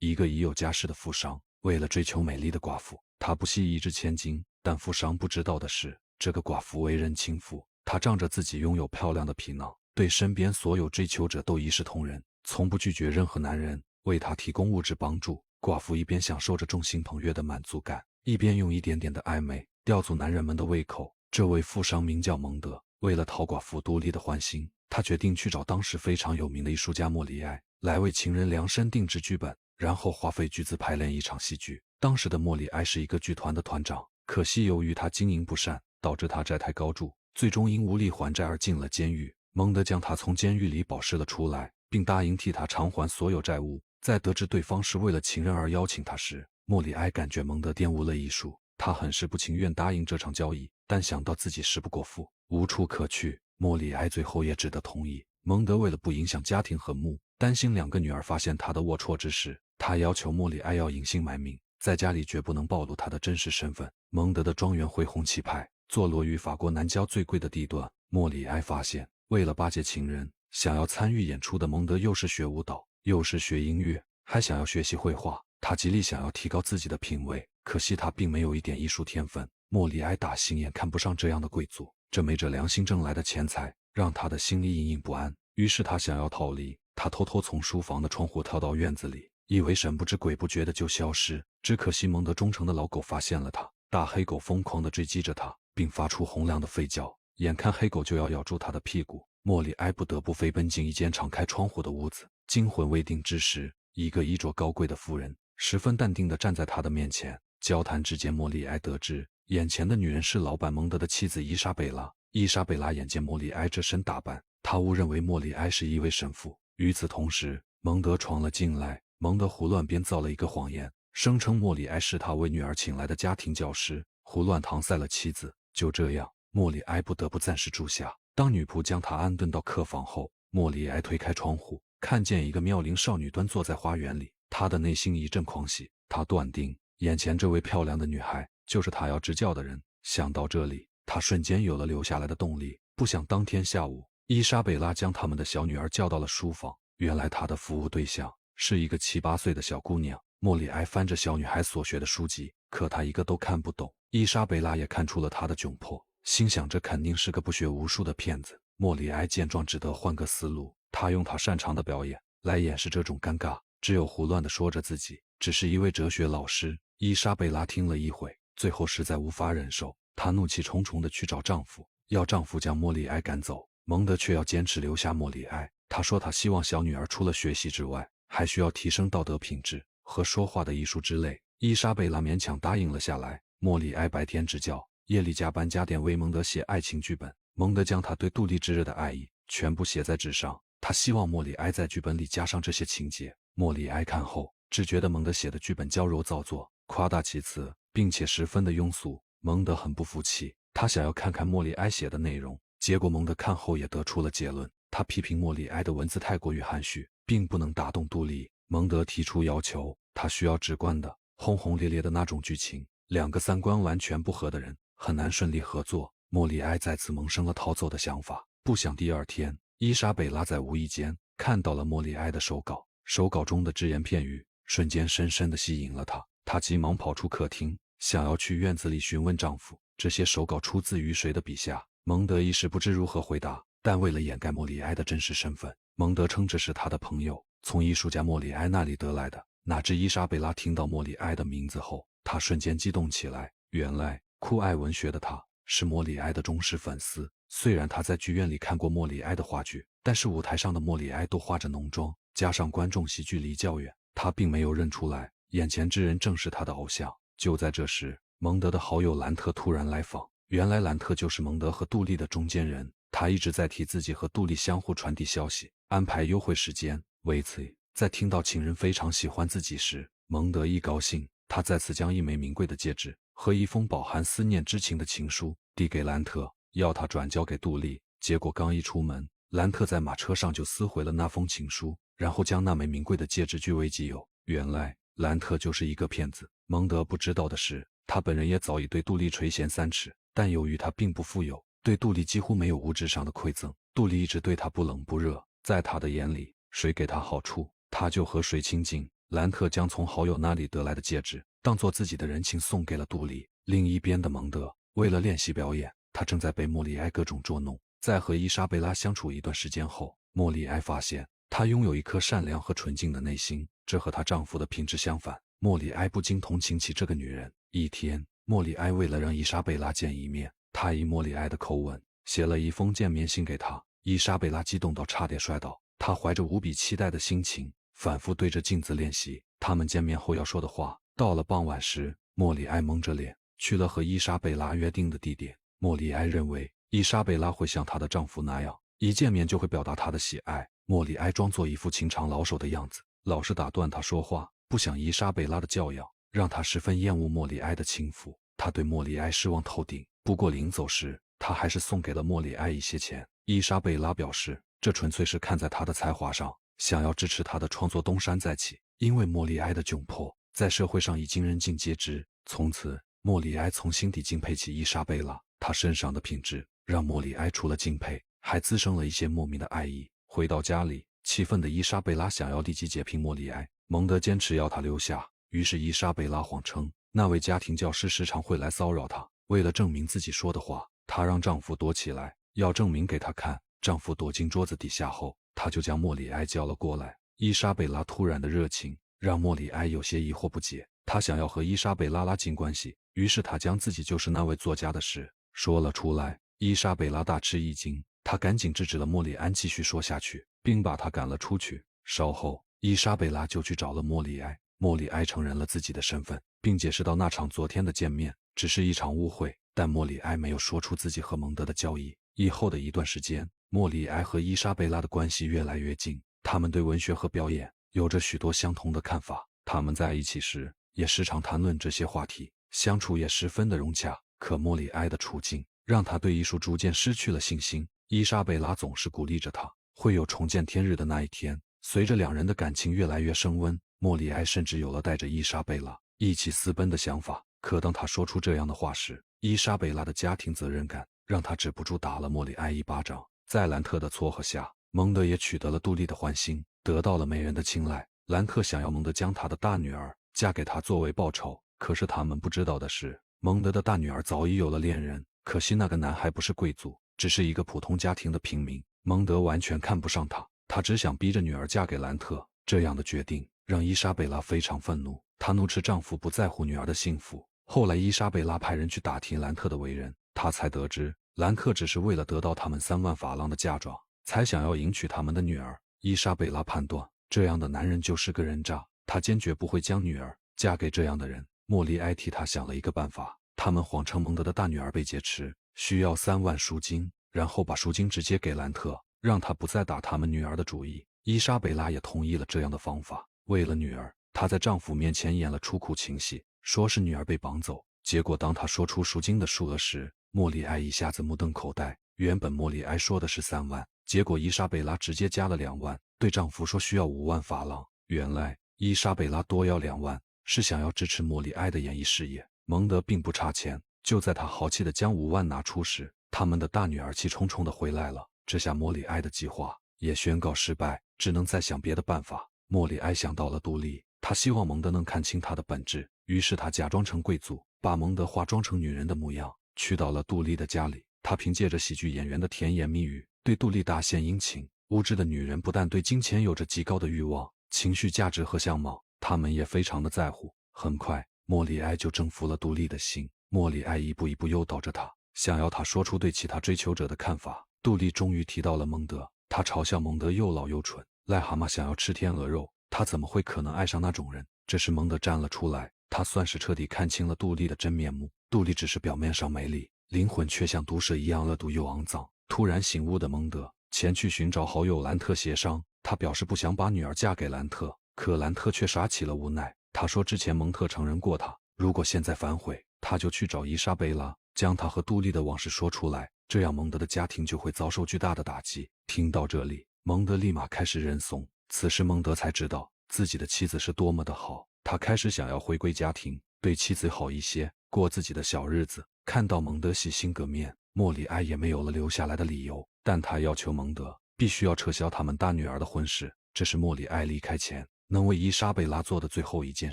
一个已有家室的富商，为了追求美丽的寡妇，他不惜一掷千金。但富商不知道的是，这个寡妇为人轻浮，她仗着自己拥有漂亮的皮囊，对身边所有追求者都一视同仁，从不拒绝任何男人为她提供物质帮助。寡妇一边享受着众星捧月的满足感，一边用一点点的暧昧吊足男人们的胃口。这位富商名叫蒙德，为了讨寡妇杜丽的欢心，他决定去找当时非常有名的艺术家莫里埃来为情人量身定制剧本，然后花费巨资排练一场戏剧。当时的莫里埃是一个剧团的团长，可惜由于他经营不善，导致他债台高筑，最终因无力还债而进了监狱。蒙德将他从监狱里保释了出来，并答应替他偿还所有债务。在得知对方是为了情人而邀请他时，莫里埃感觉蒙德玷污了艺术，他很是不情愿答应这场交易，但想到自己食不果腹，无处可去，莫里埃最后也只得同意。蒙德为了不影响家庭和睦，担心两个女儿发现他的龌龊之事，他要求莫里埃要隐姓埋名，在家里绝不能暴露他的真实身份。蒙德的庄园恢弘气派，坐落于法国南郊最贵的地段。莫里埃发现，为了巴结情人，想要参与演出的蒙德又是学舞蹈，又是学音乐，还想要学习绘画。他极力想要提高自己的品味，可惜他并没有一点艺术天分。莫里埃打心眼看不上这样的贵族，这昧着良心挣来的钱财让他的心里隐隐不安。于是他想要逃离，他偷偷从书房的窗户跳到院子里，以为神不知鬼不觉的就消失。只可惜蒙德忠诚的老狗发现了他，大黑狗疯狂地追击着他，并发出洪亮的吠叫，眼看黑狗就要咬住他的屁股，莫里埃不得不飞奔进一间敞开窗户的屋子。惊魂未定之时，一个衣着高贵的妇人十分淡定地站在他的面前。交谈之间，莫里埃得知眼前的女人是老板蒙德的妻子伊莎贝拉。伊莎贝拉眼见莫里埃这身打扮，她误认为莫里埃是一位神父。与此同时，蒙德闯了进来。蒙德胡乱编造了一个谎言，声称莫里埃是他为女儿请来的家庭教师，胡乱搪塞了妻子。就这样，莫里埃不得不暂时住下。当女仆将他安顿到客房后，莫里埃推开窗户，看见一个妙龄少女端坐在花园里，他的内心一阵狂喜。他断定眼前这位漂亮的女孩就是他要支教的人。想到这里，他瞬间有了留下来的动力。不想当天下午，伊莎贝拉将他们的小女儿叫到了书房。原来她的服务对象是一个7、8岁的小姑娘。莫里埃翻着小女孩所学的书籍，可她一个都看不懂。伊莎贝拉也看出了她的窘迫，心想这肯定是个不学无术的骗子。莫里埃见状只得换个思路，他用他擅长的表演来掩饰这种尴尬，只有胡乱地说着自己只是一位哲学老师。伊莎贝拉听了一会，最后实在无法忍受，她怒气冲冲地去找丈夫，要丈夫将莫里埃赶走。蒙德却要坚持留下莫里埃，他说他希望小女儿除了学习之外，还需要提升道德品质和说话的艺术之类。伊莎贝拉勉强答应了下来。莫里埃白天执教，夜里加班加点为蒙德写爱情剧本。蒙德将他对杜丽炙热的爱意全部写在纸上，他希望莫里埃在剧本里加上这些情节。莫里埃看后只觉得蒙德写的剧本矫揉造作，夸大其词，并且十分的庸俗。蒙德很不服气，他想要看看莫里埃写的内容，结果蒙德看后也得出了结论，他批评莫里埃的文字太过于含蓄，并不能打动杜丽。蒙德提出要求，他需要直观的、轰轰烈烈的那种剧情。两个三观完全不合的人很难顺利合作。莫里埃再次萌生了逃走的想法。不想第二天，伊莎贝拉在无意间看到了莫里埃的手稿，手稿中的只言片语瞬间深深地吸引了她。她急忙跑出客厅，想要去院子里询问丈夫这些手稿出自于谁的笔下。蒙德一时不知如何回答，但为了掩盖莫里埃的真实身份，蒙德称这是他的朋友从艺术家莫里埃那里得来的。哪知伊莎贝拉听到莫里埃的名字后，她瞬间激动起来。原来酷爱文学的她是莫里埃的忠实粉丝。虽然她在剧院里看过莫里埃的话剧，但是舞台上的莫里埃都化着浓妆，加上观众席距离较远，她并没有认出来眼前之人正是她的偶像。就在这时，蒙德的好友兰特突然来访。原来兰特就是蒙德和杜丽的中间人，他一直在替自己和杜丽相互传递消息，安排幽会时间。为此，在听到情人非常喜欢自己时，蒙德一高兴，他再次将一枚名贵的戒指和一封饱含思念之情的情书递给兰特，要他转交给杜丽。结果刚一出门，兰特在马车上就撕毁了那封情书，然后将那枚名贵的戒指据为己有。原来兰特就是一个骗子。蒙德不知道的是，他本人也早已对杜丽垂涎3尺，但由于他并不富有，对杜丽几乎没有物质上的馈赠，杜丽一直对他不冷不热。在他的眼里，谁给他好处，他就和谁亲近。兰特将从好友那里得来的戒指当做自己的人情送给了杜丽。另一边的蒙德为了练习表演，他正在被莫里埃各种捉弄。在和伊莎贝拉相处一段时间后，莫里埃发现她拥有一颗善良和纯净的内心，这和她丈夫的品质相反。莫里埃不禁同情起这个女人。一天，莫里埃为了让伊莎贝拉见一面，他以莫里埃的口吻写了一封见面信给她。伊莎贝拉激动到差点摔倒，她怀着无比期待的心情反复对着镜子练习他们见面后要说的话。到了傍晚时，莫里埃蒙着脸去了和伊莎贝拉约定的地点。莫里埃认为伊莎贝拉会像她的丈夫那样，一见面就会表达她的喜爱。莫里埃装作一副情场老手的样子，老是打断她说话，不想伊莎贝拉的教养让她十分厌恶莫里埃的轻浮。他对莫里埃失望透顶，不过临走时他还是送给了莫里埃一些钱。伊莎贝拉表示这纯粹是看在他的才华上，想要支持他的创作东山再起。因为莫里埃的窘迫在社会上已经人尽皆知，从此莫里埃从心底敬佩起伊莎贝拉。她身上的品质让莫里埃除了敬佩，还滋生了一些莫名的爱意。回到家里，气愤的伊莎贝拉想要立即解聘莫里埃，蒙德坚持要她留下，于是伊莎贝拉谎称那位家庭教师时常会来骚扰她。为了证明自己说的话，她让丈夫躲起来，要证明给她看。丈夫躲进桌子底下后，她就将莫里埃叫了过来。伊莎贝拉突然的热情让莫里埃有些疑惑不解，他想要和伊莎贝拉拉近关系，于是他将自己就是那位作家的事说了出来。伊莎贝拉大吃一惊，她赶紧制止了莫里埃继续说下去，并把他赶了出去。稍后，伊莎贝拉就去找了莫里埃。莫里埃承认了自己的身份，并解释到那场昨天的见面只是一场误会，但莫里埃没有说出自己和蒙德的交易。以后的一段时间，莫里埃和伊莎贝拉的关系越来越近，他们对文学和表演有着许多相同的看法。他们在一起时也时常谈论这些话题，相处也十分的融洽。可莫里埃的处境让他对艺术逐渐失去了信心。伊莎贝拉总是鼓励着他，会有重见天日的那一天。随着两人的感情越来越升温，莫里埃甚至有了带着伊莎贝拉一起私奔的想法。可当他说出这样的话时，伊莎贝拉的家庭责任感让他止不住打了莫里埃一巴掌。在兰特的撮合下，蒙德也取得了杜丽的欢心，得到了媒人的青睐。兰特想要蒙德将他的大女儿嫁给他作为报酬，可是他们不知道的是，蒙德的大女儿早已有了恋人，可惜那个男孩不是贵族，只是一个普通家庭的平民。蒙德完全看不上他，他只想逼着女儿嫁给兰特。这样的决定让伊莎贝拉非常愤怒，她怒斥丈夫不在乎女儿的幸福。后来伊莎贝拉派人去打听兰特的为人，她才得知兰特只是为了得到他们3万法郎的嫁妆，才想要迎娶他们的女儿。伊莎贝拉判断这样的男人就是个人渣，她坚决不会将女儿嫁给这样的人。莫里埃替她想了一个办法，他们谎称蒙德的大女儿被劫持，需要3万赎金，然后把赎金直接给兰特，让他不再打他们女儿的主意。伊莎贝拉也同意了这样的方法。为了女儿，她在丈夫面前演了出苦情戏，说是女儿被绑走。结果当她说出赎金的数额时，莫里埃一下子目瞪口呆。原本莫里埃说的是3万，结果伊莎贝拉直接加了2万，对丈夫说需要5万法郎。原来伊莎贝拉多要2万是想要支持莫里埃的演艺事业。蒙德并不差钱，就在他豪气地将5万拿出时，他们的大女儿气冲冲地回来了。这下莫里埃的计划也宣告失败，只能再想别的办法。莫里埃想到了杜丽，他希望蒙德能看清他的本质，于是他假装成贵族，把蒙德化妆成女人的模样，去到了杜丽的家里。他凭借着喜剧演员的甜言蜜语，对杜丽大献殷勤。无知的女人不但对金钱有着极高的欲望，情绪价值和相貌，她们也非常的在乎。很快，莫里埃就征服了杜丽的心。莫里埃一步一步诱导着她，想要她说出对其他追求者的看法。杜丽终于提到了蒙德，她嘲笑蒙德又老又蠢，癞蛤蟆想要吃天鹅肉，他怎么会可能爱上那种人？这时蒙德站了出来，他算是彻底看清了杜丽的真面目。杜丽只是表面上美丽，灵魂却像毒蛇一样恶毒又肮脏。突然醒悟的蒙德前去寻找好友兰特协商，他表示不想把女儿嫁给兰特，可兰特却耍起了无奈。他说之前蒙特承认过他，如果现在反悔，他就去找伊莎贝拉，将他和杜丽的往事说出来，这样蒙德的家庭就会遭受巨大的打击。听到这里，蒙德立马开始认怂。此时蒙德才知道自己的妻子是多么的好，他开始想要回归家庭，对妻子好一些，过自己的小日子。看到蒙德洗心革面，莫里埃也没有了留下来的理由，但他要求蒙德必须要撤销他们大女儿的婚事。这是莫里埃离开前能为伊莎贝拉做的最后一件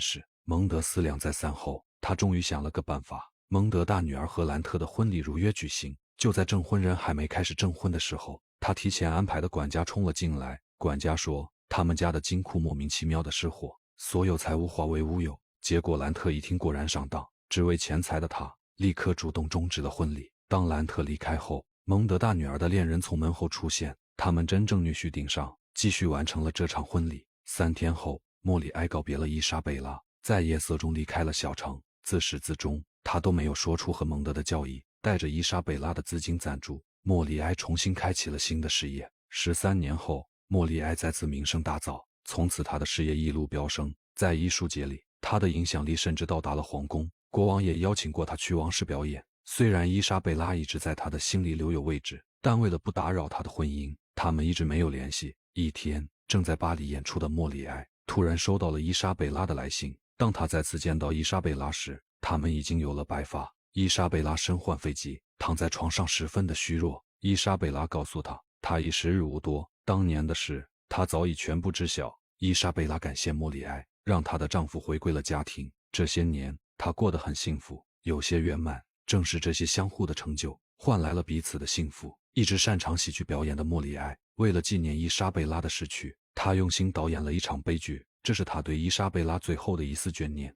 事。蒙德思量再三后，他终于想了个办法。蒙德大女儿和兰特的婚礼如约举行，就在证婚人还没开始证婚的时候，他提前安排的管家冲了进来。管家说，他们家的金库莫名其妙的失火，所有财物化为乌有。结果兰特一听果然上当，只为钱财的他立刻主动终止了婚礼。当兰特离开后，蒙德大女儿的恋人从门后出现，他们真正女婿顶上，继续完成了这场婚礼。3天后，莫里埃告别了伊莎贝拉，在夜色中离开了小城。自始至终，他都没有说出和蒙德的交易。带着伊莎贝拉的资金赞助，莫里埃重新开启了新的事业。13年后，莫里埃再次名声大噪，从此他的事业一路飙升。在艺术界里，他的影响力甚至到达了皇宫，国王也邀请过他去王室表演。虽然伊莎贝拉一直在他的心里留有位置，但为了不打扰他的婚姻，他们一直没有联系。一天，正在巴黎演出的莫里埃突然收到了伊莎贝拉的来信。当他再次见到伊莎贝拉时，他们已经有了白发。伊莎贝拉身患肺疾，躺在床上十分的虚弱。伊莎贝拉告诉他，他已时日无多，当年的事他早已全部知晓。伊莎贝拉感谢莫里埃，让她的丈夫回归了家庭。这些年，她过得很幸福，有些圆满。正是这些相互的成就，换来了彼此的幸福。一直擅长喜剧表演的莫里埃，为了纪念伊莎贝拉的逝去，他用心导演了一场悲剧，这是他对伊莎贝拉最后的一丝眷念。